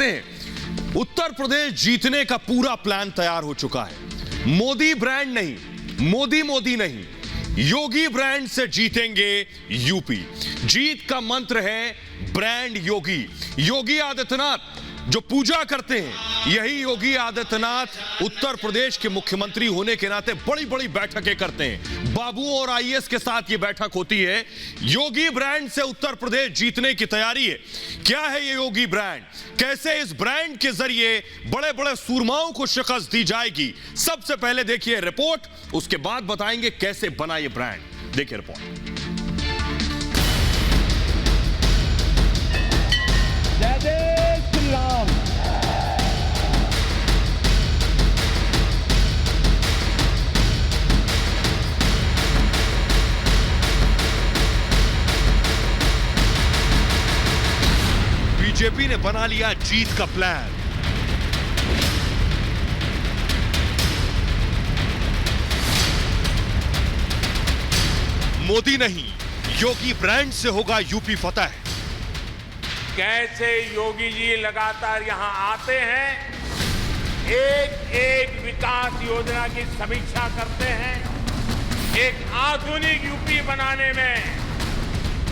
करते हैं। उत्तर प्रदेश जीतने का पूरा प्लान तैयार हो चुका है। मोदी ब्रांड नहीं, मोदी नहीं, योगी ब्रांड से जीतेंगे यूपी। जीत का मंत्र है ब्रांड योगी। योगी आदित्यनाथ जो पूजा करते हैं, यही योगी आदित्यनाथ उत्तर प्रदेश के मुख्यमंत्री होने के नाते बड़ी बड़ी बैठकें करते हैं। बाबुओं और आईएएस के साथ ये बैठक होती है। योगी ब्रांड से उत्तर प्रदेश जीतने की तैयारी है। क्या है ये योगी ब्रांड, कैसे इस ब्रांड के जरिए बड़े बड़े सूरमाओं को शिकस्त दी जाएगी? सबसे पहले देखिए रिपोर्ट, उसके बाद बताएंगे कैसे बना ये ब्रांड। देखिए रिपोर्ट। जय जय श्री राम। बीजेपी ने बना लिया जीत का प्लान। मोदी नहीं, योगी ब्रांड से होगा यूपी फतेह। कैसे योगी जी लगातार यहां आते हैं, एक एक विकास योजना की समीक्षा करते हैं, एक आधुनिक यूपी बनाने में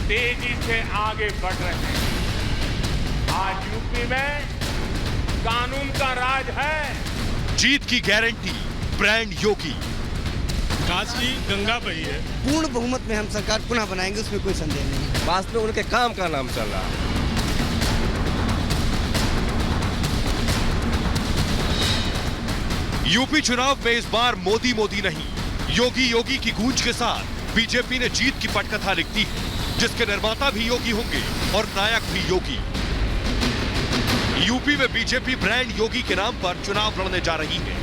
तेजी से आगे बढ़ रहे हैं। आज यूपी में कानून का राज है। जीत की गारंटी ब्रांड योगी। काशी गंगा बही है। पूर्ण बहुमत में हम सरकार पुनः बनाएंगे, उसमें कोई संदेह नहीं। वास्तव में उनके काम का नाम चल रहा है। यूपी चुनाव में इस बार मोदी नहीं, योगी की गूंज के साथ बीजेपी ने जीत की पटकथा लिखती है, जिसके निर्माता भी योगी होंगे और नायक भी योगी। यूपी में बीजेपी ब्रांड योगी के नाम पर चुनाव लड़ने जा रही है।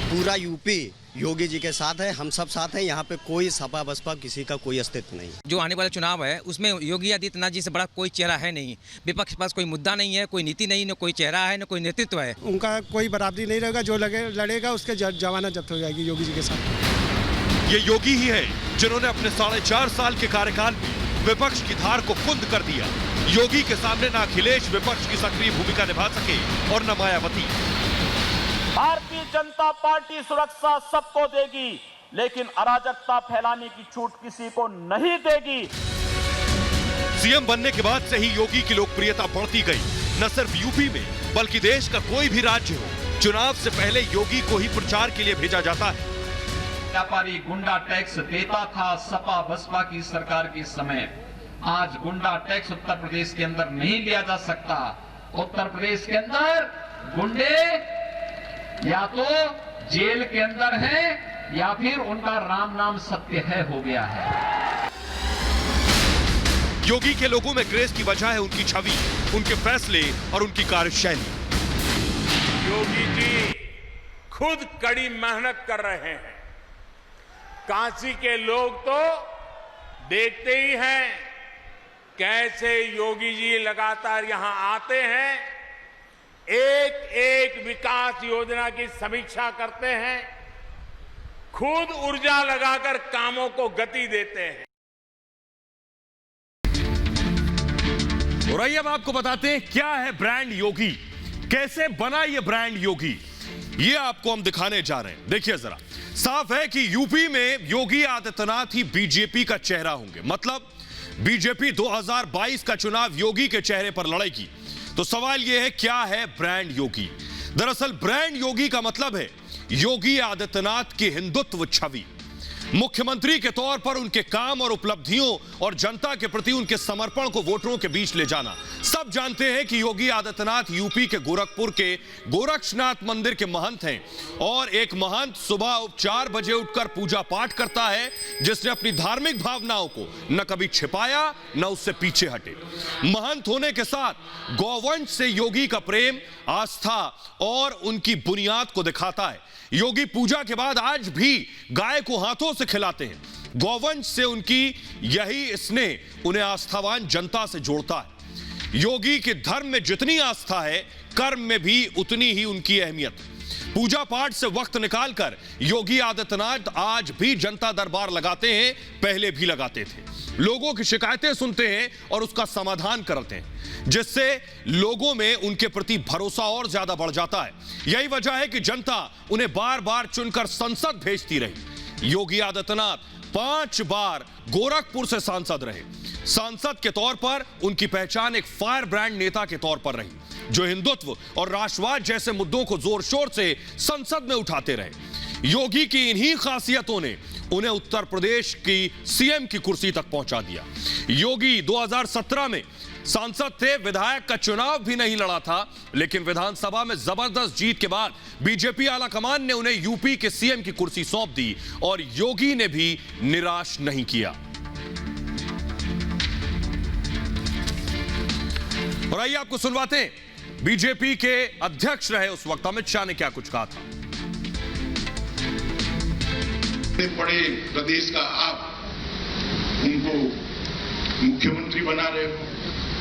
पूरा यूपी योगी जी के साथ है, हम सब साथ हैं। यहाँ पे कोई सपा बसपा किसी का कोई अस्तित्व नहीं। जो आने वाला चुनाव है उसमें योगी आदित्यनाथ जी से बड़ा कोई चेहरा है नहीं। विपक्ष के पास कोई मुद्दा नहीं है, कोई नीति नहीं, न कोई चेहरा है, न कोई नेतृत्व है। उनका कोई बराबरी नहीं रहेगा। जो लड़ेगा उसके जमानत जब्त हो जाएगी योगी जी के साथ। ये योगी ही है जिन्होंने अपने 4.5 साल के कार्यकाल में विपक्ष की धार को कुंद कर दिया। योगी के सामने न अखिलेश विपक्ष की सक्रिय भूमिका निभा सके और न मायावती। भारतीय जनता पार्टी सुरक्षा सबको देगी, लेकिन अराजकता फैलाने की छूट किसी को नहीं देगी। सीएम बनने के बाद से ही योगी की लोकप्रियता बढ़ती गई। न सिर्फ यूपी में बल्कि देश का कोई भी राज्य हो, चुनाव से पहले योगी को ही प्रचार के लिए भेजा जाता है। व्यापारी गुंडा टैक्स देता था सपा बसपा की सरकार के समय। आज गुंडा टैक्स उत्तर प्रदेश के अंदर नहीं लिया जा सकता। उत्तर प्रदेश के अंदर गुंडे या तो जेल के अंदर हैं या फिर उनका राम नाम सत्य है हो गया है। योगी के लोगों में क्रेज की वजह है उनकी छवि, उनके फैसले और उनकी कार्यशैली। योगी जी खुद कड़ी मेहनत कर रहे हैं। काशी के लोग तो देखते ही हैं कैसे योगी जी लगातार यहां आते हैं, एक एक विकास योजना की समीक्षा करते हैं, खुद ऊर्जा लगाकर कामों को गति देते हैं। और आइए अब आपको बताते हैं क्या है ब्रांड योगी, कैसे बना ये ब्रांड योगी, ये आपको हम दिखाने जा रहे हैं। देखिए जरा, साफ है कि यूपी में योगी आदित्यनाथ ही बीजेपी का चेहरा होंगे। मतलब बीजेपी 2022 का चुनाव योगी के चेहरे पर लड़ेगी। तो सवाल यह है, क्या है ब्रांड योगी? दरअसल ब्रांड योगी का मतलब है योगी आदित्यनाथ की हिंदुत्व छवि। मुख्यमंत्री के तौर पर उनके काम और उपलब्धियों और जनता के प्रति उनके समर्पण को वोटरों के बीच ले जाना। सब जानते हैं कि योगी आदित्यनाथ यूपी के गोरखपुर के गोरक्षनाथ मंदिर के महंत हैं और एक महंत सुबह 4 बजे उठकर पूजा पाठ करता है, जिसने अपनी धार्मिक भावनाओं को न कभी छिपाया न उससे पीछे हटे। महंत होने के साथ गौवंश से योगी का प्रेम, आस्था और उनकी बुनियाद को दिखाता है। योगी पूजा के बाद आज भी गाय को हाथों से खिलाते हैं। गौवंश से उनकी यही स्नेह उन्हें आस्थावान जनता से जोड़ता है। योगी के धर्म में जितनी आस्था है, कर्म में भी उतनी ही उनकी अहमियत। पूजा पाठ से वक्त निकालकर योगी आदित्यनाथ आज भी जनता दरबार लगाते हैं, पहले भी लगाते थे। लोगों की शिकायतें सुनते हैं और उसका समाधान करते हैं, जिससे लोगों में उनके प्रति भरोसा और ज्यादा बढ़ जाता है। यही वजह है कि जनता उन्हें बार बार चुनकर संसद भेजती रही। योगी आदित्यनाथ 5 बार गोरखपुर से सांसद रहे। सांसद के तौर पर उनकी पहचान एक फायर ब्रांड नेता के तौर पर रही, जो हिंदुत्व और राष्ट्रवाद जैसे मुद्दों को जोर शोर से संसद में उठाते रहे। योगी की इन्हीं खासियतों ने उन्हें उत्तर प्रदेश की सीएम की कुर्सी तक पहुंचा दिया। योगी 2017 में सांसद थे, विधायक का चुनाव भी नहीं लड़ा था, लेकिन विधानसभा में जबरदस्त जीत के बाद बीजेपी आलाकमान ने उन्हें यूपी के सीएम की कुर्सी सौंप दी और योगी ने भी निराश नहीं किया। और आइए आपको सुनवाते हैं, बीजेपी के अध्यक्ष रहे उस वक्त अमित शाह ने क्या कुछ कहा था। बड़े प्रदेश का आप उनको मुख्यमंत्री बना रहे हो,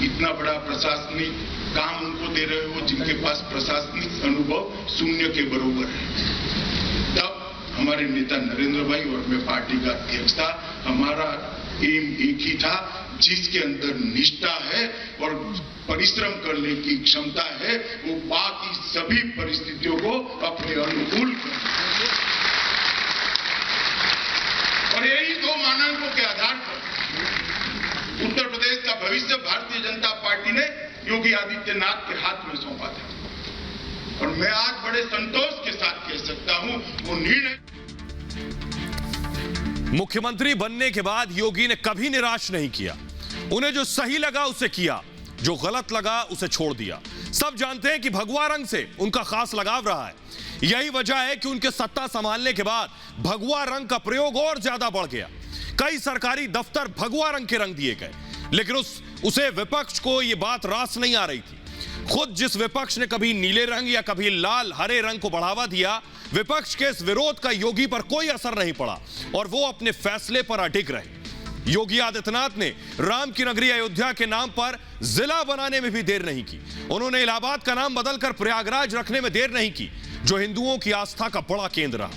इतना बड़ा प्रशासनिक काम उनको दे रहे हो जिनके पास प्रशासनिक अनुभव शून्य के बराबर है। तब हमारे नेता नरेंद्र भाई और मैं पार्टी का अध्यक्ष था, हमारा एम एक ही था, जिसके अंदर निष्ठा है और परिश्रम करने की क्षमता है, वो बाकी सभी परिस्थितियों को अपने अनुकूल कर, और यही 2 मानकों के आधार पर उत्तर प्रदेश का भविष्य भारतीय जनता पार्टी ने योगी आदित्यनाथ के हाथ में सौंपा था। और मैं आज बड़े संतोष के साथ कह सकता हूं, वो निर्णय मुख्यमंत्री बनने के बाद योगी ने कभी निराश नहीं किया। उन्हें जो सही लगा उसे किया, जो गलत लगा उसे छोड़ दिया। सब जानते हैं कि भगवा रंग से उनका खास लगाव रहा है। यही वजह है कि उनके सत्ता संभालने के बाद भगवा रंग का प्रयोग और ज्यादा बढ़ गया। कई सरकारी दफ्तर भगवा रंग के रंग दिए गए, लेकिन उसे विपक्ष को यह बात रास नहीं आ रही थी। खुद जिस विपक्ष ने कभी नीले रंग या कभी लाल हरे रंग को बढ़ावा दिया, विपक्ष के इस विरोध का योगी पर कोई असर नहीं पड़ा और वो अपने फैसले पर अडिग रहे। योगी आदित्यनाथ ने राम की नगरी अयोध्या के नाम पर जिला बनाने में भी देर नहीं की। उन्होंने इलाहाबाद का नाम बदलकर प्रयागराज रखने में देर नहीं की, जो हिंदुओं की आस्था का बड़ा केंद्र रहा,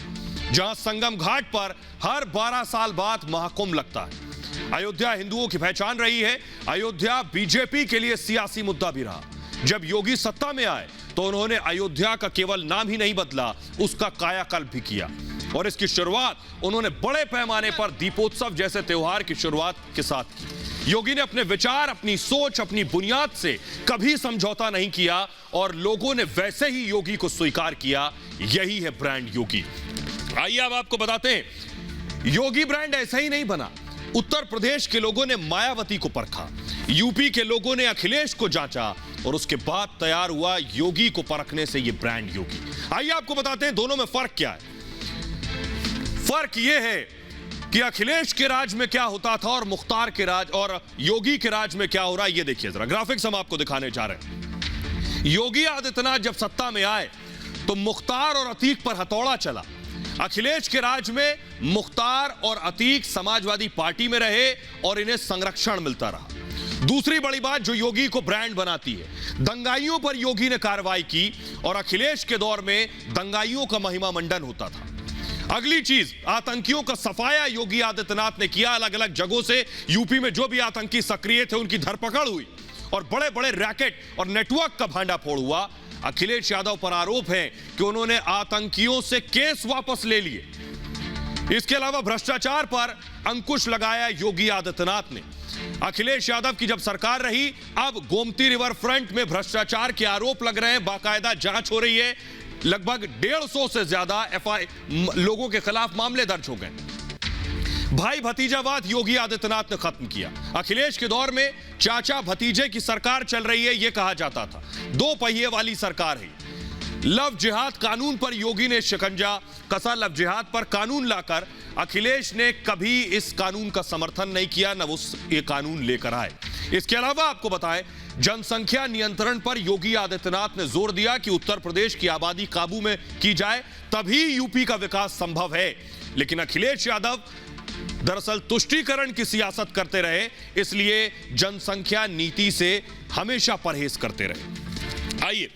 जहां संगम घाट पर हर 12 साल बाद महाकुंभ लगता है। अयोध्या हिंदुओं की पहचान रही है। अयोध्या बीजेपी के लिए सियासी मुद्दा भी रहा। जब योगी सत्ता में आए तो उन्होंने अयोध्या का केवल नाम ही नहीं बदला, उसका कायाकल्प भी किया और इसकी शुरुआत उन्होंने बड़े पैमाने पर दीपोत्सव जैसे त्योहार की शुरुआत के साथ की। योगी ने अपने विचार, अपनी सोच, अपनी बुनियाद से कभी समझौता नहीं किया और लोगों ने वैसे ही योगी को स्वीकार किया। यही है ब्रांड योगी। आइए अब आपको बताते हैं, योगी ब्रांड ऐसा ही नहीं बना। उत्तर प्रदेश के लोगों ने मायावती को परखा, यूपी के लोगों ने अखिलेश को जांचा और उसके बाद तैयार हुआ योगी को परखने से यह ब्रांड योगी। आइए आपको बताते हैं दोनों में फर्क क्या है। फर्क यह है कि अखिलेश के राज में क्या होता था और मुख्तार के राज और योगी के राज में क्या हो रहा है, यह देखिए जरा। ग्राफिक्स हम आपको दिखाने जा रहे हैं। योगी आदित्यनाथ जब सत्ता में आए तो मुख्तार और अतीक पर हथौड़ा चला। अखिलेश के राज में मुख्तार और अतीक समाजवादी पार्टी में रहे और इन्हें संरक्षण मिलता रहा। दूसरी बड़ी बात जो योगी को ब्रांड बनाती है, दंगाइयों पर योगी ने कार्रवाई की और अखिलेश के दौर में दंगाइयों का महिमा मंडन होता था। अगली चीज, आतंकियों का सफाया योगी आदित्यनाथ ने किया। अलग अलग जगहों से यूपी में जो भी आतंकी सक्रिय थे उनकी धरपकड़ हुई और बड़े बड़े रैकेट और नेटवर्क का भांडाफोड़ हुआ। अखिलेश यादव पर आरोप है कि उन्होंने आतंकियों से केस वापस ले लिए। इसके अलावा भ्रष्टाचार पर अंकुश लगाया योगी आदित्यनाथ ने। अखिलेश यादव की जब सरकार रही, अब गोमती रिवर फ्रंट में भ्रष्टाचार के आरोप लग रहे हैं, बाकायदा जांच हो रही है। लगभग 150 से ज्यादा लोगों के खिलाफ मामले दर्ज हो गए। भाई भतीजावाद योगी आदित्यनाथ ने खत्म किया। अखिलेश के दौर में चाचा भतीजे की सरकार चल रही है, यह कहा जाता था। 2 पहिए वाली सरकार है। लव जिहाद कानून पर योगी ने शिकंजा कसा। लव जिहाद पर कानून लाकर अखिलेश ने कभी इस कानून का समर्थन नहीं किया, न वो ये कानून लेकर आए। इसके अलावा आपको बताएं, जनसंख्या नियंत्रण पर योगी आदित्यनाथ ने जोर दिया कि उत्तर प्रदेश की आबादी काबू में की जाए, तभी यूपी का विकास संभव है। लेकिन अखिलेश यादव दरअसल तुष्टीकरण की सियासत करते रहे, इसलिए जनसंख्या नीति से हमेशा परहेज करते रहे। आइए,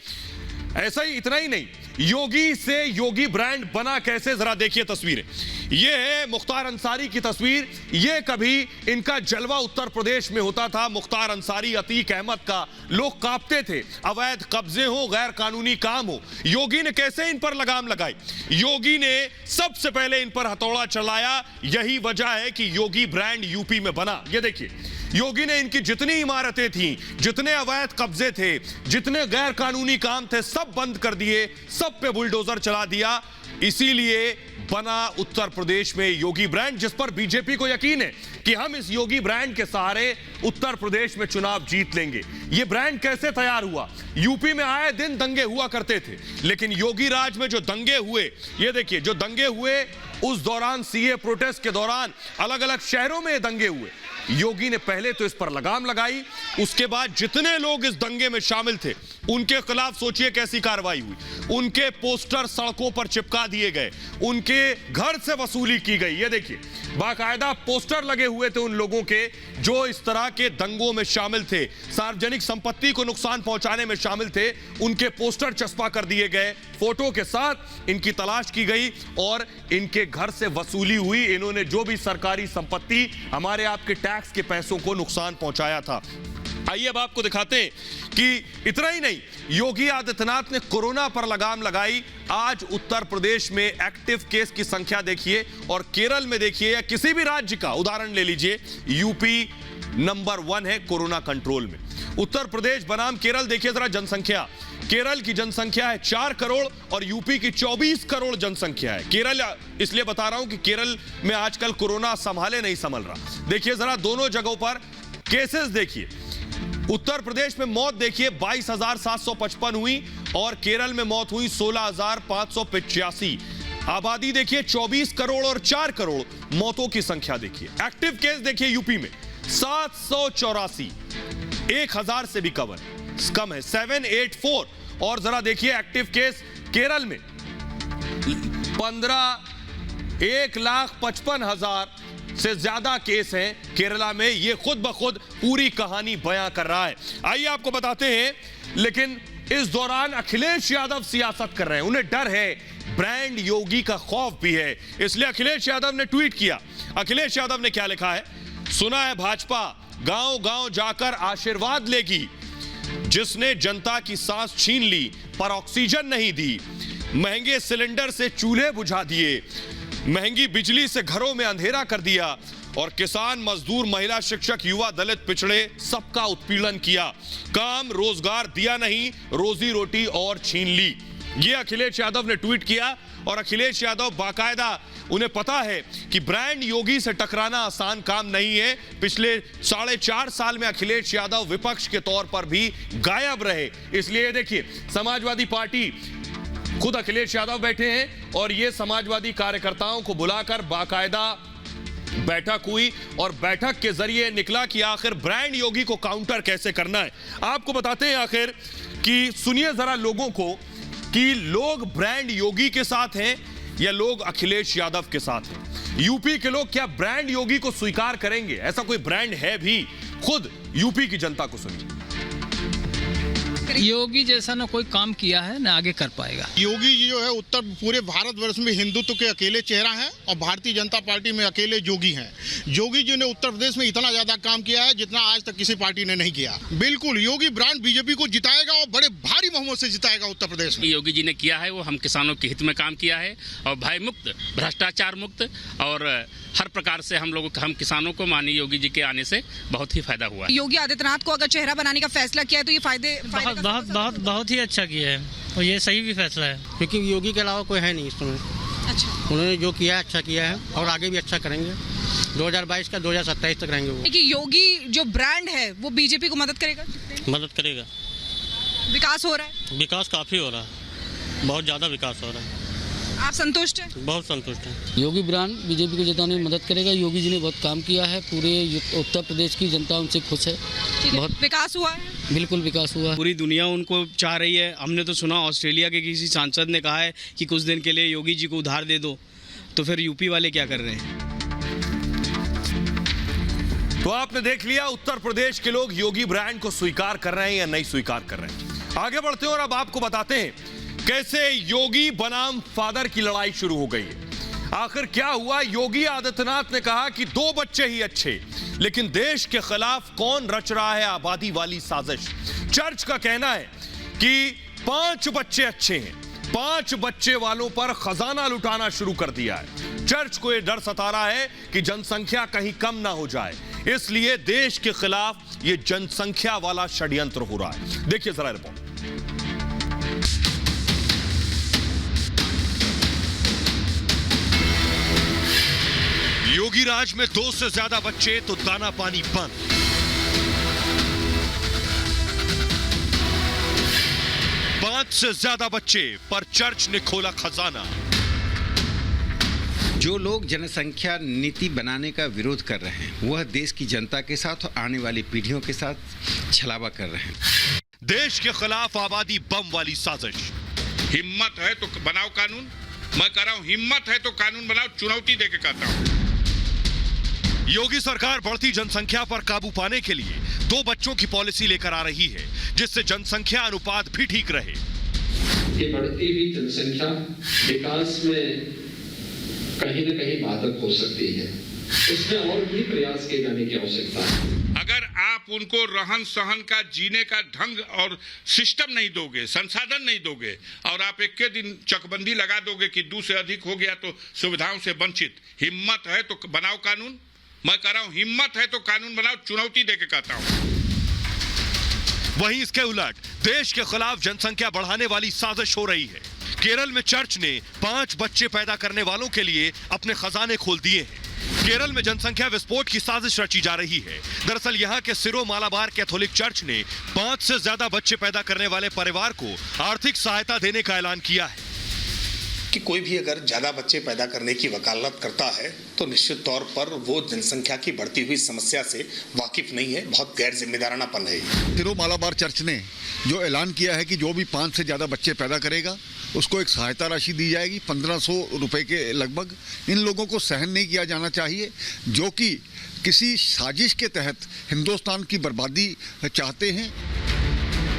ऐसा ही, इतना ही नहीं, योगी से योगी ब्रांड बना कैसे, जरा देखिए तस्वीरें। ये है मुख्तार अंसारी की तस्वीर। ये कभी इनका जलवा उत्तर प्रदेश में होता था, मुख्तार अंसारी, अतीक अहमद का, लोग कांपते थे। अवैध कब्जे हो, गैर कानूनी काम हो, योगी ने कैसे इन पर लगाम लगाई। योगी ने सबसे पहले इन पर हथौड़ा चलाया। यही वजह है कि योगी ब्रांड यूपी में बना। ये देखिए, योगी ने इनकी जितनी इमारतें थीं, जितने अवैध कब्जे थे, जितने गैर कानूनी काम थे, सब बंद कर दिए, सब पे बुलडोजर चला दिया। इसीलिए बना उत्तर प्रदेश में योगी ब्रांड, जिस पर बीजेपी को यकीन है कि हम इस योगी ब्रांड के सहारे उत्तर प्रदेश में चुनाव जीत लेंगे। ये ब्रांड कैसे तैयार हुआ? यूपी में आए दिन दंगे हुआ करते थे, लेकिन योगी राज में जो दंगे हुए, ये देखिए, जो दंगे हुए उस दौरान, सीए प्रोटेस्ट के दौरान अलग अलग शहरों में दंगे हुए। योगी ने पहले तो इस पर लगाम लगाई, उसके बाद जितने लोग इस दंगे में शामिल थे उनके खिलाफ सोचिए कैसी कार्रवाई हुई। उनके पोस्टर सड़कों पर चिपका दिए गए, उनके घर से वसूली की गई। ये देखिए, बाकायदा पोस्टर लगे हुए थे उन लोगों के जो इस तरह के दंगों में शामिल थे, सार्वजनिक संपत्ति को नुकसान पहुंचाने में शामिल थे। उनके पोस्टर चस्पा कर दिए गए, फोटो के साथ इनकी तलाश की गई और इनके घर से वसूली हुई। इन्होंने जो भी सरकारी संपत्ति, हमारे आपके टैक्स के पैसों को नुकसान पहुंचाया था। आइए अब आपको दिखाते हैं कि इतना ही नहीं, योगी आदित्यनाथ ने कोरोना पर लगाम लगाई। आज उत्तर प्रदेश में एक्टिव केस की संख्या देखिए और केरल में देखिए, या किसी भी राज्य का उदाहरण ले लीजिए, यूपी नंबर 1 है कोरोना कंट्रोल में। उत्तर प्रदेश बनाम केरल देखिए जरा जनसंख्या। केरल की जनसंख्या है 4 करोड़ और यूपी की 24 करोड़ जनसंख्या है। केरल, इसलिए बता रहा हूं कि केरल में आजकल कोरोना संभाले नहीं संभल रहा। देखिए जरा दोनों जगहों पर केसेस देखिए। उत्तर प्रदेश में मौत देखिए 22,755 हुई और केरल में मौत हुई 16,585। आबादी देखिए 24 करोड़ और 4 करोड़, मौतों की संख्या देखिए। एक्टिव केस देखिए यूपी में 784, 1000 से भी कम है 784। और जरा देखिए एक्टिव केस केरल में 1,55,000 से ज्यादा केस हैं केरला में। ये खुद ब खुद पूरी कहानी बयां कर रहा है। आइए आपको बताते हैं, लेकिन इस दौरान अखिलेश यादव सियासत कर रहे हैं, उन्हें डर है, ब्रांड योगी का खौफ भी है। इसलिए अखिलेश यादव ने ट्वीट किया। अखिलेश यादव ने क्या लिखा है? सुना है भाजपा गांव गांव जाकर आशीर्वाद लेगी, जिसने जनता की सांस छीन ली पर ऑक्सीजन नहीं दी, महंगे सिलेंडर से चूल्हे बुझा दिए, महंगी बिजली से घरों में अंधेरा कर दिया और किसान, मजदूर, महिला, शिक्षक, युवा, दलित, पिछड़े सबका उत्पीड़न किया, काम रोजगार दिया नहीं, रोजी रोटी और छीन ली। ये अखिलेश यादव ने ट्वीट किया और अखिलेश यादव बाकायदा, उन्हें पता है कि ब्रांड योगी से टकराना आसान काम नहीं है। पिछले 4.5 साल में अखिलेश यादव विपक्ष के तौर पर भी गायब रहे। इसलिए देखिए, समाजवादी पार्टी, खुद अखिलेश यादव बैठे हैं और ये समाजवादी कार्यकर्ताओं को बुलाकर बाकायदा बैठक हुई और बैठक के जरिए निकला कि आखिर ब्रांड योगी को काउंटर कैसे करना है। आपको बताते हैं आखिर कि सुनिए जरा लोगों को कि लोग ब्रांड योगी के साथ हैं या लोग अखिलेश यादव के साथ हैं। यूपी के लोग क्या ब्रांड योगी को स्वीकार करेंगे? ऐसा कोई ब्रांड है भी? खुद यूपी की जनता को सुनिए। योगी जैसा ना कोई काम किया है ना आगे कर पाएगा। योगी जी जो है उत्तर पूरे भारतवर्ष में हिंदुत्व के अकेले चेहरा हैं और भारतीय जनता पार्टी में अकेले योगी हैं। योगी जी ने उत्तर प्रदेश में इतना ज्यादा काम किया है जितना आज तक किसी पार्टी ने नहीं किया। बिल्कुल योगी ब्रांड बीजेपी को जिताएगा और बड़े भारी बहुमत से जिताएगा उत्तर प्रदेश में। योगी जी ने किया है वो हम किसानों के हित में काम किया है और भय मुक्त, भ्रष्टाचार मुक्त और हर प्रकार से हम किसानों को माननीय योगी जी के आने से बहुत ही फायदा हुआ है। योगी आदित्यनाथ को अगर चेहरा बनाने का फैसला किया है तो ये फायदे बहुत ही अच्छा किया है और ये सही भी फैसला है, क्योंकि योगी के अलावा कोई है नहीं इस समय। अच्छा, उन्होंने जो किया है अच्छा किया है और आगे भी अच्छा करेंगे। 2022 का 2027 तक रहेंगे वो। कि योगी जो ब्रांड है वो बीजेपी को मदद करेगा? मदद करेगा। विकास हो रहा है? विकास काफी हो रहा है, बहुत ज्यादा विकास हो रहा है। आप संतुष्ट हैं? बहुत संतुष्ट हैं। योगी ब्रांड बीजेपी को जिताने में मदद करेगा। योगी जी ने बहुत काम किया है, पूरे उत्तर प्रदेश की जनता उनसे खुश है। बहुत विकास हुआ है। बिल्कुल विकास हुआ। पूरी दुनिया उनको चाह रही है। हमने तो सुना ऑस्ट्रेलिया के किसी सांसद ने कहा है कि कुछ दिन के लिए योगी जी को उधार दे दो, तो फिर यूपी वाले क्या कर रहे हैं? तो आपने देख लिया उत्तर प्रदेश के लोग योगी ब्रांड को स्वीकार कर रहे हैं या नहीं स्वीकार कर रहे हैं। आगे बढ़ते हैं और अब आपको बताते हैं कैसे योगी बनाम फादर की लड़ाई शुरू हो गई है। आखिर क्या हुआ? योगी आदित्यनाथ ने कहा कि 2 बच्चे ही अच्छे, लेकिन देश के खिलाफ कौन रच रहा है आबादी वाली साजिश? चर्च का कहना है कि 5 बच्चे अच्छे हैं, 5 बच्चे वालों पर खजाना लुटाना शुरू कर दिया है। चर्च को यह डर सता रहा है कि जनसंख्या कहीं कम ना हो जाए, इसलिए देश के खिलाफ यह जनसंख्या वाला षड्यंत्र हो रहा है। देखिए जरा रिपोर्ट। योगी राज में 2 से ज्यादा बच्चे तो दाना पानी बंद। पांच से ज्यादा बच्चे पर चर्च ने खोला खजाना। जो लोग जनसंख्या नीति बनाने का विरोध कर रहे हैं वह देश की जनता के साथ और आने वाली पीढ़ियों के साथ छलावा कर रहे हैं। देश के खिलाफ आबादी बम वाली साजिश। हिम्मत है तो बनाओ कानून। मैं कह रहा हूं हिम्मत है तो कानून बनाओ, चुनौती देके कहता हूं। योगी सरकार बढ़ती जनसंख्या पर काबू पाने के लिए 2 बच्चों की पॉलिसी लेकर आ रही है, जिससे जनसंख्या अनुपात भी ठीक रहे। ये बढ़ती हुई जनसंख्या विकास में कहीं न कहीं बाधक हो सकती है, उसमें और भी प्रयास किए जाने की आवश्यकता है। अगर आप उनको रहन सहन का, जीने का ढंग और सिस्टम नहीं दोगे, संसाधन नहीं दोगे, और आप एक के दिन चकबंदी लगा दोगे कि 2 से अधिक हो गया तो सुविधाओं से वंचित। हिम्मत है तो बनाओ कानून। मैं कह रहा हूं हिम्मत है तो कानून बनाओ, चुनौती देके कहता हूं। वहीं इसके उलट देश के खिलाफ जनसंख्या बढ़ाने वाली साजिश हो रही है। केरल में चर्च ने 5 बच्चे पैदा करने वालों के लिए अपने खजाने खोल दिए हैं। केरल में जनसंख्या विस्फोट की साजिश रची जा रही है। दरअसल यहां के सिरो मालाबार कैथोलिक चर्च ने 5 से ज्यादा बच्चे पैदा करने वाले परिवार को आर्थिक सहायता देने का ऐलान किया है कि कोई भी अगर ज़्यादा बच्चे पैदा करने की वकालत करता है तो निश्चित तौर पर वो जनसंख्या की बढ़ती हुई समस्या से वाकिफ नहीं है, बहुत गैर जिम्मेदारानापन है। सिरो मालाबार चर्च ने जो ऐलान किया है कि जो भी 5 से ज़्यादा बच्चे पैदा करेगा उसको एक सहायता राशि दी जाएगी 1500 रुपये के लगभग। इन लोगों को सहन नहीं किया जाना चाहिए जो कि किसी साजिश के तहत हिंदुस्तान की बर्बादी चाहते हैं।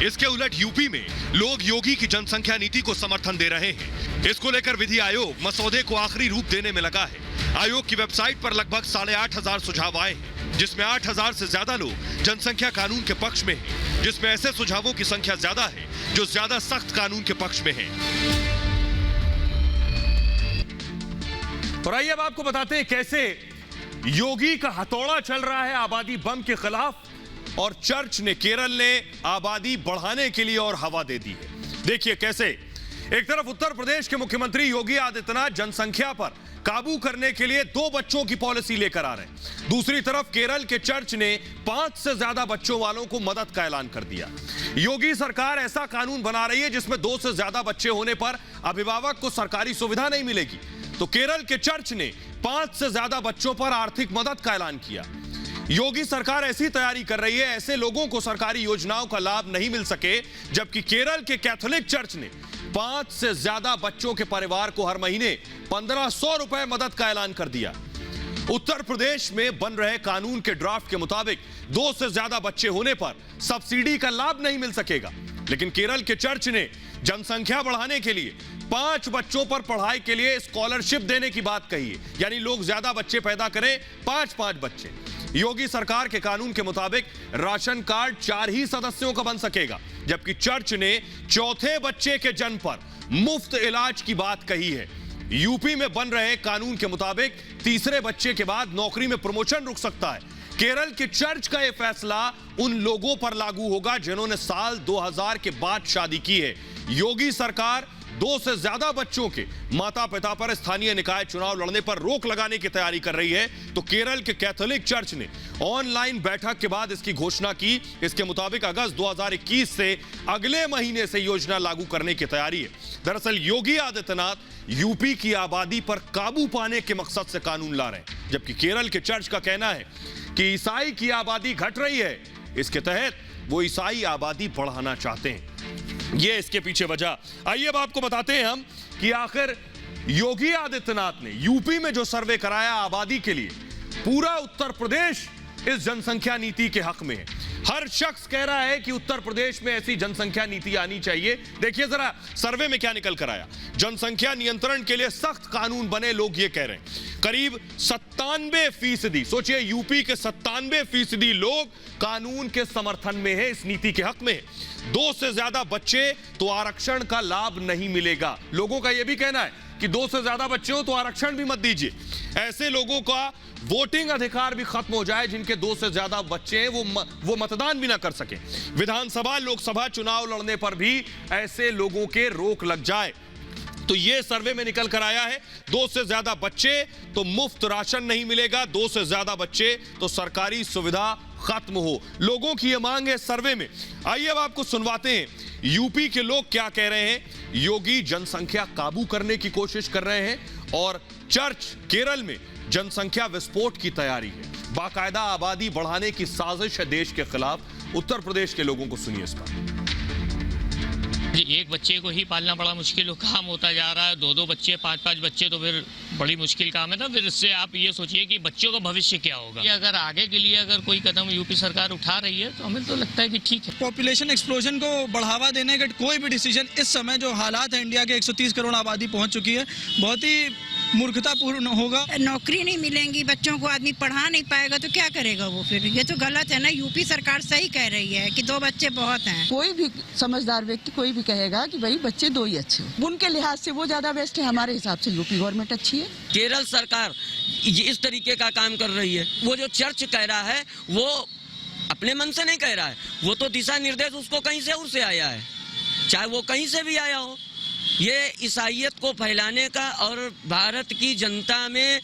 इसके उलट यूपी में लोग योगी की जनसंख्या नीति को समर्थन दे रहे हैं। इसको लेकर विधि आयोग मसौदे को आखिरी रूप देने में लगा है। आयोग की वेबसाइट पर लगभग 8,500 सुझाव आए हैं, जिसमें 8,000 से ज्यादा लोग जनसंख्या कानून के पक्ष में हैं, जिसमें ऐसे सुझावों की संख्या ज्यादा है जो ज्यादा सख्त कानून के पक्ष में हैं। और आइए अब आपको बताते हैं कैसे योगी का हथौड़ा चल रहा है आबादी बम के खिलाफ, और चर्च ने, केरल ने आबादी बढ़ाने के लिए और हवा दे दी है। देखिए कैसे एक तरफ उत्तर प्रदेश के मुख्यमंत्री योगी आदित्यनाथ जनसंख्या पर काबू करने के लिए 2 बच्चों की पॉलिसी लेकर आ रहे हैं, दूसरी तरफ केरल के चर्च ने 5 से ज्यादा बच्चों वालों को मदद का ऐलान कर दिया। योगी सरकार ऐसा कानून बना रही है जिसमें 2 से ज्यादा बच्चे होने पर अभिभावक को सरकारी सुविधा नहीं मिलेगी, तो केरल के चर्च ने 5 से ज्यादा बच्चों पर आर्थिक मदद का ऐलान किया। योगी सरकार ऐसी तैयारी कर रही है ऐसे लोगों को सरकारी योजनाओं का लाभ नहीं मिल सके, जबकि केरल के कैथोलिक चर्च ने 5 से ज्यादा बच्चों के परिवार को हर महीने 1500 रुपए मदद का ऐलान कर दिया। उत्तर प्रदेश में बन रहे कानून के ड्राफ्ट के मुताबिक 2 से ज्यादा बच्चे होने पर सब्सिडी का लाभ नहीं मिल सकेगा, लेकिन केरल के चर्च ने जनसंख्या बढ़ाने के लिए 5 बच्चों पर पढ़ाई के लिए स्कॉलरशिप देने की बात कही है, यानी लोग ज्यादा बच्चे पैदा करें, 5-5 बच्चे। योगी सरकार के कानून के मुताबिक राशन कार्ड 4 ही सदस्यों का बन सकेगा, जबकि चर्च ने 4थे बच्चे के जन्म पर मुफ्त इलाज की बात कही है। यूपी में बन रहे कानून के मुताबिक तीसरे बच्चे के बाद नौकरी में प्रमोशन रुक सकता है। केरल के चर्च का यह फैसला उन लोगों पर लागू होगा जिन्होंने साल 2000 के बाद शादी की है। योगी सरकार 2 से ज्यादा बच्चों के माता पिता पर स्थानीय निकाय चुनाव लड़ने पर रोक लगाने की तैयारी कर रही है, तो केरल के कैथोलिक चर्च ने ऑनलाइन बैठक के बाद इसकी घोषणा की। इसके मुताबिक अगस्त 2021 से अगले महीने से योजना लागू करने की तैयारी है। दरअसल योगी आदित्यनाथ यूपी की आबादी पर काबू पाने के मकसद से कानून ला रहे हैं, जबकि केरल के चर्च का कहना है कि ईसाई की आबादी घट रही है, इसके तहत वो ईसाई आबादी बढ़ाना चाहते हैं। ये इसके पीछे वजह। आइए अब आपको बताते हैं हम कि आखिर योगी आदित्यनाथ ने यूपी में जो सर्वे कराया आबादी के लिए, पूरा उत्तर प्रदेश इस जनसंख्या नीति के हक में है। हर शख्स कह रहा है कि उत्तर प्रदेश में ऐसी जनसंख्या नीति आनी चाहिए। देखिए जरा सर्वे में क्या निकल कर आया। जनसंख्या नियंत्रण के लिए सख्त कानून बने, लोग ये कह रहे हैं। करीब 97%, सोचिए यूपी के 97% लोग कानून के समर्थन में है, इस नीति के हक में। 2 से ज्यादा बच्चे तो आरक्षण का लाभ नहीं मिलेगा। लोगों का यह भी कहना है कि 2 से ज्यादा बच्चे हो तो आरक्षण भी मत दीजिए। ऐसे लोगों का वोटिंग अधिकार भी खत्म हो जाए जिनके 2 से ज्यादा बच्चे हैं, वो मतदान भी ना कर सके। विधानसभा लोकसभा चुनाव लड़ने पर भी ऐसे लोगों के रोक लग जाए। तो ये सर्वे में निकल कर आया है, 2 से ज्यादा बच्चे तो मुफ्त राशन नहीं मिलेगा, 2 से ज्यादा बच्चे तो सरकारी सुविधा खत्म हो। लोगों की यह मांग है सर्वे में। आइए अब आपको सुनवाते हैं यूपी के लोग क्या कह रहे हैं। योगी जनसंख्या काबू करने की कोशिश कर रहे हैं और चर्च केरल में जनसंख्या विस्फोट की तैयारी है। बाकायदा आबादी बढ़ाने की साजिश है देश के खिलाफ। उत्तर प्रदेश के लोगों को सुनिए इस पर। एक बच्चे को ही पालना बड़ा मुश्किल काम होता जा रहा है। 2-2 बच्चे, 5-5 बच्चे तो फिर बड़ी मुश्किल काम है। तो फिर इससे आप ये सोचिए कि बच्चों का भविष्य क्या होगा। ये अगर आगे के लिए अगर कोई कदम यूपी सरकार उठा रही है तो हमें तो लगता है कि ठीक है। पॉपुलेशन एक्सप्लोजन को बढ़ावा देने का कोई भी डिसीजन इस समय जो हालात है, इंडिया के 130 करोड़ आबादी पहुंच चुकी है, बहुत ही मूर्खतापूर्ण होगा। नौकरी नहीं मिलेंगी, बच्चों को आदमी पढ़ा नहीं पाएगा तो क्या करेगा वो फिर। ये तो गलत है ना। यूपी सरकार सही कह रही है कि 2 बच्चे बहुत हैं। कोई भी समझदार व्यक्ति कोई भी कहेगा कि भाई बच्चे 2 ही अच्छे हैं। उनके लिहाज से वो ज्यादा बेस्ट है, हमारे हिसाब से यूपी गवर्नमेंट अच्छी है। केरल सरकार इस तरीके का काम कर रही है। वो जो चर्च कह रहा है वो अपने मन से नहीं कह रहा है, वो तो दिशा निर्देश उसको कहीं से और से आया है, चाहे वो कहीं से भी आया हो। ये ईसाईयत को फैलाने का और भारत की जनता में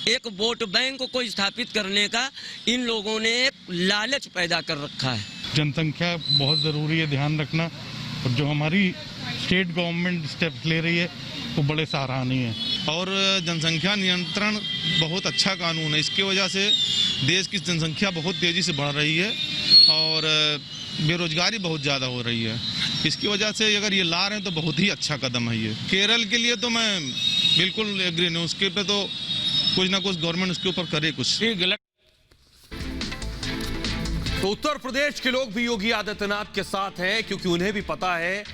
एक वोट बैंक को स्थापित करने का इन लोगों ने लालच पैदा कर रखा है। जनसंख्या बहुत ज़रूरी है, ध्यान रखना। और जो हमारी स्टेट गवर्नमेंट स्टेप्स ले रही है वो बड़े सराहनीय है। और जनसंख्या नियंत्रण बहुत अच्छा कानून है। इसकी वजह से देश की जनसंख्या बहुत तेज़ी से बढ़ रही है और बेरोजगारी बहुत ज़्यादा हो रही है। इसकी वजह से अगर ये ला रहे हैं तो बहुत ही अच्छा कदम है ये। केरल के लिए तो मैं बिल्कुल एग्री नहीं, उसके पे तो कुछ ना कुछ गवर्नमेंट उसके ऊपर करे कुछ। तो उत्तर प्रदेश के लोग भी योगी आदित्यनाथ के साथ हैं, क्योंकि उन्हें भी पता है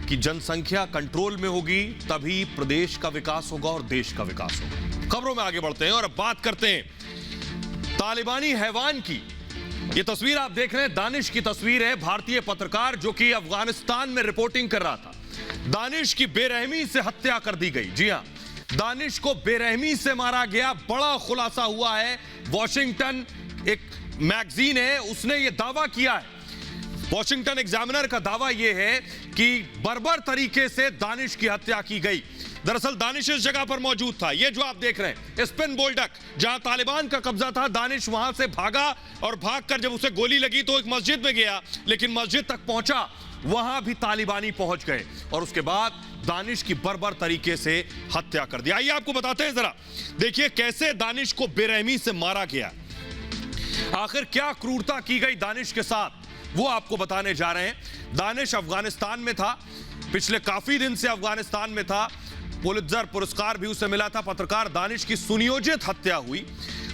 कि जनसंख्या कंट्रोल में होगी तभी प्रदेश का विकास होगा और देश का विकास होगा। खबरों में आगे बढ़ते हैं और अब बात करते हैं तालिबानी हैवान की। ये तस्वीर आप देख रहे हैं, दानिश की तस्वीर है। भारतीय पत्रकार जो कि अफगानिस्तान में रिपोर्टिंग कर रहा था, दानिश की बेरहमी से हत्या कर दी गई। जी हां, दानिश को बेरहमी से मारा गया। बड़ा खुलासा हुआ है। वॉशिंगटन एक मैगजीन है, उसने यह दावा किया है, वॉशिंगटन एग्जामिनर का दावा यह है कि बर्बर तरीके से दानिश की हत्या की गई। दरअसल दानिश इस जगह पर मौजूद था, ये जो आप देख रहे हैं स्पिन बोल्डक, जहां तालिबान का कब्जा था। दानिश वहां से भागा और भागकर जब उसे गोली लगी तो एक मस्जिद में गया, लेकिन मस्जिद तक पहुंचा, वहां भी तालिबानी पहुंच गए और उसके बाद दानिश की बर्बर तरीके से हत्या कर दी। आइए आपको बताते हैं, जरा देखिए कैसे दानिश को बेरहमी से मारा गया। आखिर क्या क्रूरता की गई दानिश के साथ, वो आपको बताने जा रहे हैं। दानिश अफगानिस्तान में था, पिछले काफी दिन से अफगानिस्तान में था। पुलित्जर पुरस्कार भी उसे मिला था। पत्रकार दानिश की सुनियोजित हत्या हुई।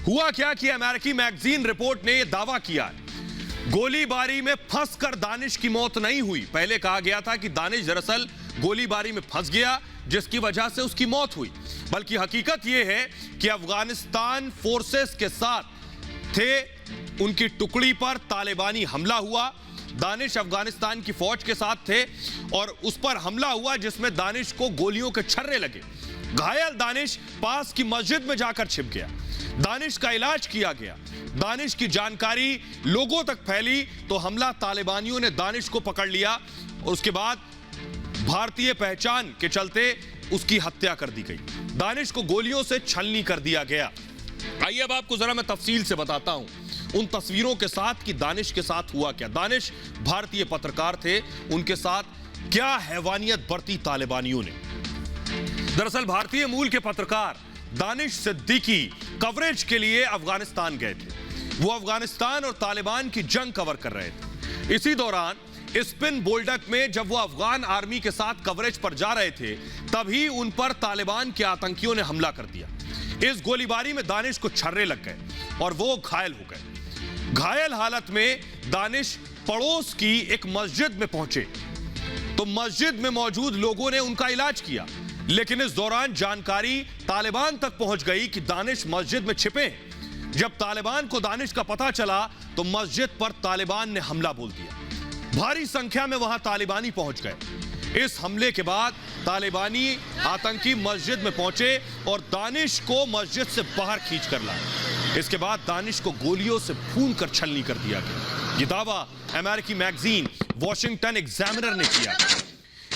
हुआ क्या कि अमेरिकी मैगजीन रिपोर्ट ने यह दावा किया है गोलीबारी में फंसकर दानिश की मौत नहीं हुई। पहले कहा गया था कि दानिश दरअसल गोलीबारी में फंस गया जिसकी वजह से उसकी मौत हुई, बल्कि हकीकत यह है कि अफगानिस्तान फोर्सेस के साथ थे, उनकी टुकड़ी पर तालिबानी हमला हुआ। दानिश अफगानिस्तान की फौज के साथ थे और उस पर हमला हुआ जिसमें दानिश को गोलियों के छर्रे लगे। घायल दानिश पास की मस्जिद में जाकर छिप गया। दानिश का इलाज किया गया। दानिश की जानकारी लोगों तक फैली तो हमला तालिबानियों ने दानिश को पकड़ लिया। उसके बाद भारतीय पहचान के चलते उसकी हत्या कर दी गई। दानिश को गोलियों से छलनी कर दिया गया। आइए अब आपको जरा मैं तफसील से बताता हूं उन तस्वीरों के साथ कि दानिश के साथ हुआ क्या। दानिश भारतीय पत्रकार थे, उनके साथ क्या हैवानियत बरती तालिबानियों ने। दरअसल भारतीय मूल के पत्रकार दानिश सिद्दीकी कवरेज के लिए अफगानिस्तान गए थे। वो अफगानिस्तान और तालिबान की जंग कवर कर रहे थे। इसी दौरान स्पिन बोल्डक में जब वो अफगान आर्मी के साथ कवरेज पर जा रहे थे, तभी उन पर तालिबान के आतंकियों ने हमला कर दिया। इस गोलीबारी में दानिश को छर्रे लग गए और वो घायल हो गए। घायल हालत में दानिश पड़ोस की एक मस्जिद में पहुंचे तो मस्जिद में मौजूद लोगों ने उनका इलाज किया, लेकिन इस दौरान जानकारी तालिबान तक पहुंच गई कि दानिश मस्जिद में छिपे हैं। जब तालिबान को दानिश का पता चला तो मस्जिद पर तालिबान ने हमला बोल दिया। भारी संख्या में वहां तालिबानी पहुंच गए। इस हमले के बाद तालिबानी आतंकी मस्जिद में पहुंचे और दानिश को मस्जिद से बाहर खींच कर लाए। इसके बाद दानिश को गोलियों से भून कर छलनी कर दिया गया। यह दावा अमेरिकी मैगजीन वॉशिंगटन एग्जामिनर ने किया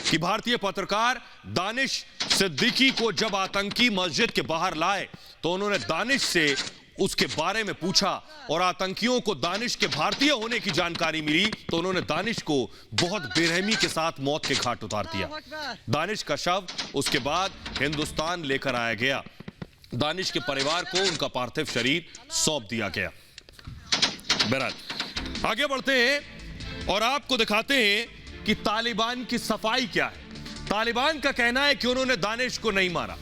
कि भारतीय पत्रकार दानिश सिद्दीकी को जब आतंकी मस्जिद के बाहर लाए तो उन्होंने दानिश से उसके बारे में पूछा और आतंकियों को दानिश के भारतीय होने की जानकारी मिली तो उन्होंने दानिश को बहुत बेरहमी के साथ मौत के घाट उतार दिया। दानिश का शव उसके बाद हिंदुस्तान लेकर आया गया। दानिश के परिवार को उनका पार्थिव शरीर सौंप दिया गया। बहरहाल आगे बढ़ते हैं और आपको दिखाते हैं कि तालिबान की सफाई क्या है। तालिबान का कहना है कि उन्होंने दानिश को नहीं मारा।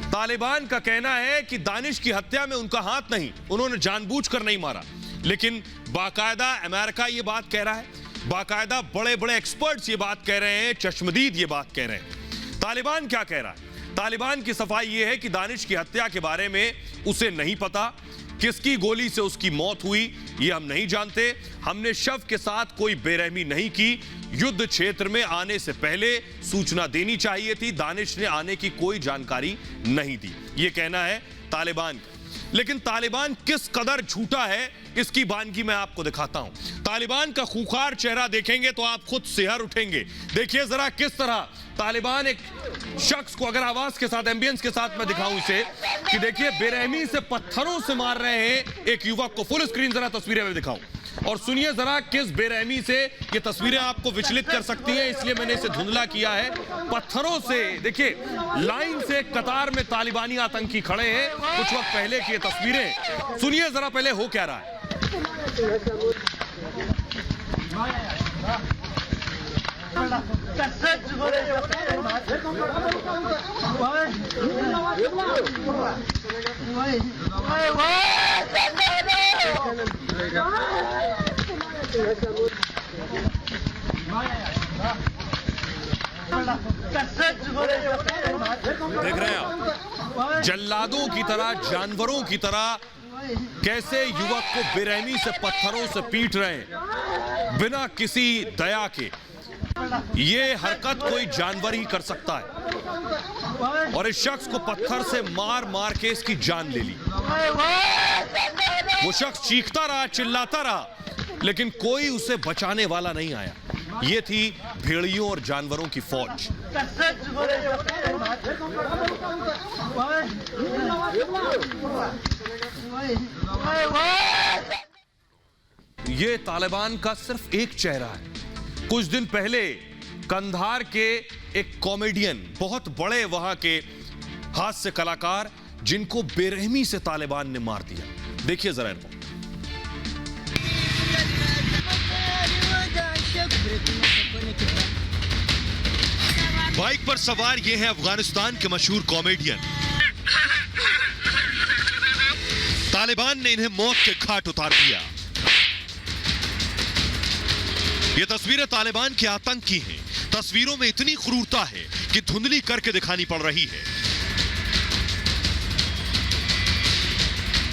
तालिबान का कहना है कि दानिश की हत्या में उनका हाथ नहीं, उन्होंने जानबूझकर नहीं मारा। लेकिन बाकायदा अमेरिका ये बात कह रहा है, बाकायदा बड़े बड़े एक्सपर्ट्स ये बात कह रहे हैं, चश्मदीद ये बात कह रहे हैं। तालिबान क्या कह रहा है? तालिबान की सफाई ये है कि दानिश की हत्या के बारे में उसे नहीं पता, किसकी गोली से उसकी मौत हुई ये हम नहीं जानते। हमने शव के साथ कोई बेरहमी नहीं की। युद्ध क्षेत्र में आने से पहले सूचना देनी चाहिए थी। दानिश ने आने की कोई जानकारी नहीं दी, ये कहना है तालिबान का। लेकिन तालिबान किस कदर झूठा है इसकी बानगी मैं आपको दिखाता हूं। तालिबान का खूंखार चेहरा देखेंगे तो आप खुद सिहर उठेंगे। देखिए जरा किस तरह तालिबान एक शख्स को, अगर आवाज के साथ, एम्बियंस के साथ मैं दिखाऊं इसे, कि देखिए बेरहमी से पत्थरों से मार रहे हैं एक युवक को। फुल स्क्रीन जरा तस्वीरें में दिखाऊं और सुनिए जरा किस बेरहमी से ये तस्वीरें आपको विचलित कर सकती हैं, इसलिए मैंने इसे धुंधला किया है। पत्थरों से देखिए, लाइन से कतार में तालिबानी आतंकी खड़े हैं। कुछ वक्त पहले की ये तस्वीरें, सुनिए जरा पहले हो क्या रहा है। देख रहे हैं आप, जल्लादों की तरह, जानवरों की तरह कैसे युवक को बेरहमी से पत्थरों से पीट रहे हैं बिना किसी दया के। ये हरकत कोई जानवर ही कर सकता है और इस शख्स को पत्थर से मार मार के इसकी जान ले ली। वो शख्स चीखता रहा, चिल्लाता रहा, लेकिन कोई उसे बचाने वाला नहीं आया। ये थी भेड़ियों और जानवरों की फौज। ये तालिबान का सिर्फ एक चेहरा है। कुछ दिन पहले कंधार के एक कॉमेडियन, बहुत बड़े वहां के हास्य कलाकार, जिनको बेरहमी से तालिबान ने मार दिया। देखिए जरा इनको। बाइक पर सवार ये हैं अफगानिस्तान के मशहूर कॉमेडियन। तालिबान ने इन्हें मौत के घाट उतार दिया। ये तस्वीरें तालिबान के आतंक की हैं। तस्वीरों में इतनी क्रूरता है कि धुंधली करके दिखानी पड़ रही है।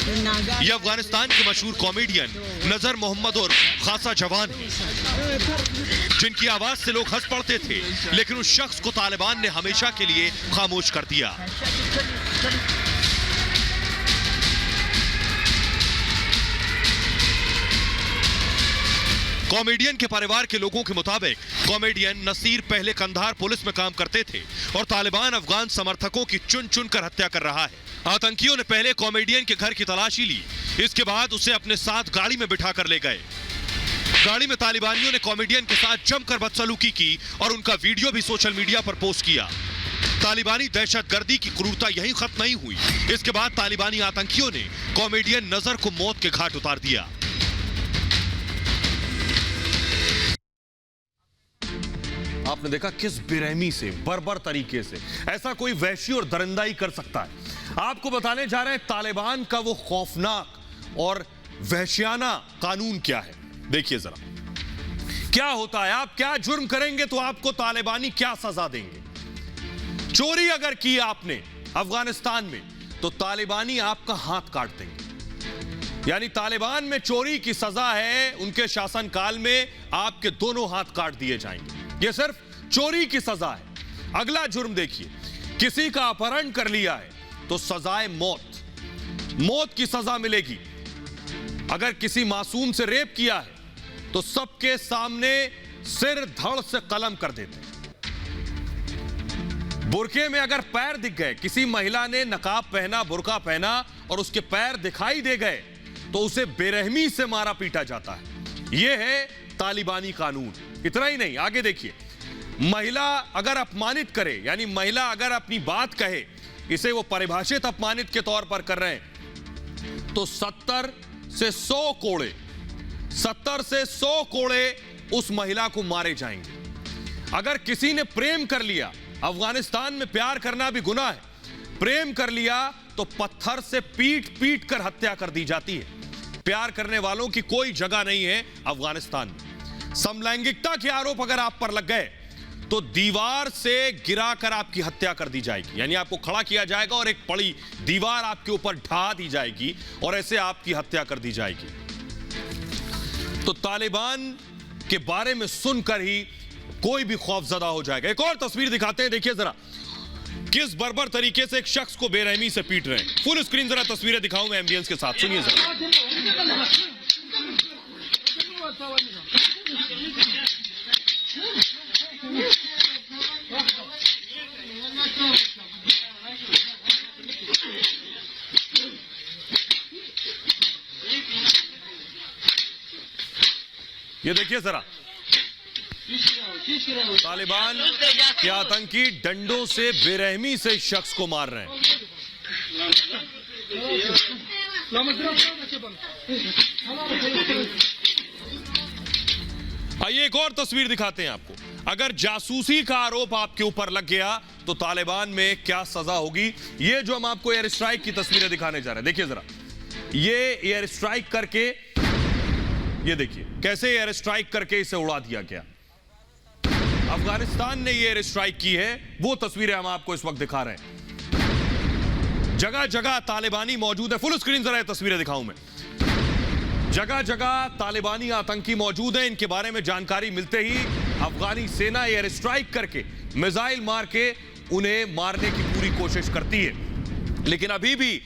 ये अफगानिस्तान के मशहूर कॉमेडियन नजर मोहम्मद और खासा जवान है, जिनकी आवाज से लोग हंस पड़ते थे, लेकिन उस शख्स को तालिबान ने हमेशा के लिए खामोश कर दिया। कॉमेडियन के परिवार के लोगों के मुताबिक कॉमेडियन नसीर पहले कंधार पुलिस में काम करते थे और तालिबान अफगान समर्थकों की चुन चुन कर हत्या कर रहा है। आतंकियों ने पहले कॉमेडियन के घर की तलाशी ली, इसके बाद उसे अपने साथ गाड़ी में बिठा कर ले गए। गाड़ी में तालिबानियों ने कॉमेडियन के साथ जमकर बदसलूकी की और उनका वीडियो भी सोशल मीडिया पर पोस्ट किया। तालिबानी दहशतगर्दी की क्रूरता यहीं खत्म नहीं हुई। इसके बाद तालिबानी आतंकियों ने कॉमेडियन नजर को मौत के घाट उतार दिया। आपने देखा किस बेरहमी से, बर्बर तरीके से ऐसा कोई वहशी और दरिंदा ही कर सकता है। आपको बताने जा रहे हैं तालिबान का वो खौफनाक और वहशियाना कानून क्या है, देखिए जरा क्या होता है। आप क्या जुर्म करेंगे तो आपको तालिबानी क्या सजा देंगे। चोरी अगर की आपने अफगानिस्तान में तो तालिबानी आपका हाथ काट देंगे। यानी तालिबान में चोरी की सजा है, उनके शासनकाल में आपके दोनों हाथ काट दिए जाएंगे। यह सिर्फ चोरी की सजा है। अगला जुर्म देखिए, किसी का अपहरण कर लिया है तो सजाए मौत की सजा मिलेगी। अगर किसी मासूम से रेप किया है तो सबके सामने सिर धड़ से कलम कर देते हैं। बुरके में अगर पैर दिख गए, किसी महिला ने नकाब पहना, बुरका पहना और उसके पैर दिखाई दे गए तो उसे बेरहमी से मारा पीटा जाता है। यह है तालिबानी कानून। इतना ही नहीं, आगे देखिए, महिला अगर अपमानित करे, यानी महिला अगर अपनी बात कहे, इसे वो परिभाषित अपमानित के तौर पर कर रहे हैं, तो 70 से 100 कोड़े उस महिला को मारे जाएंगे। अगर किसी ने प्रेम कर लिया, अफगानिस्तान में प्यार करना भी गुनाह है, प्रेम कर लिया तो पत्थर से पीट कर हत्या कर दी जाती है। प्यार करने वालों की कोई जगह नहीं है अफगानिस्तान में। समलैंगिकता के आरोप अगर आप पर लग गए तो दीवार से गिराकर आपकी हत्या कर दी जाएगी। यानी आपको खड़ा किया जाएगा और एक बड़ी दीवार आपके ऊपर ढा दी जाएगी और ऐसे आपकी हत्या कर दी जाएगी। तो तालिबान के बारे में सुनकर ही कोई भी खौफजदा हो जाएगा। एक और तस्वीर दिखाते हैं, देखिए जरा किस बर्बर तरीके से एक शख्स को बेरहमी से पीट रहे हैं। फुल स्क्रीन जरा तस्वीरें दिखाऊं मैं एम्बियंस के साथ, सुनिए जरा। ये देखिए जरा, तालिबान के आतंकी डंडों से बेरहमी से शख्स को मार रहे हैं। आइए एक और तस्वीर दिखाते हैं आपको। अगर जासूसी का आरोप आपके ऊपर लग गया तो तालिबान में क्या सजा होगी। ये जो हम आपको एयर स्ट्राइक की तस्वीरें दिखाने जा रहे हैं, देखिए जरा, ये एयर स्ट्राइक करके, ये देखिए कैसे एयर स्ट्राइक करके इसे उड़ा दिया गया। अफगानिस्तान ने ये एयर स्ट्राइक की है, वो तस्वीरें हम आपको इस वक्त दिखा रहे हैं। जगह जगह तालिबानी मौजूद है। फुल स्क्रीन जरा तस्वीरें दिखाऊं मैं। जगह जगह तालिबानी आतंकी मौजूद हैं। इनके बारे में जानकारी मिलते ही अफगानी सेना एयर स्ट्राइक करके, मिसाइल मार के उन्हें मारने की पूरी कोशिश करती है। लेकिन अभी भी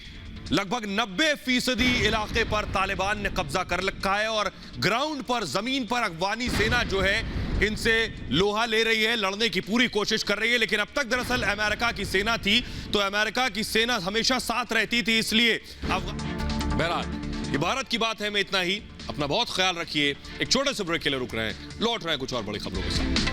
लगभग 90% इलाके पर तालिबान ने कब्जा कर रखा है और ग्राउंड पर, जमीन पर अफगानी सेना जो है इनसे लोहा ले रही है, लड़ने की पूरी कोशिश कर रही है। लेकिन अब तक दरअसल अमेरिका की सेना थी, तो अमेरिका की सेना हमेशा साथ रहती थी, इसलिए बहरहाल ये भारत की बात है। मैं इतना ही, अपना बहुत ख्याल रखिए। एक छोटे से ब्रेक के लिए रुक रहे हैं, लौट रहे हैं कुछ और बड़ी खबरों के साथ।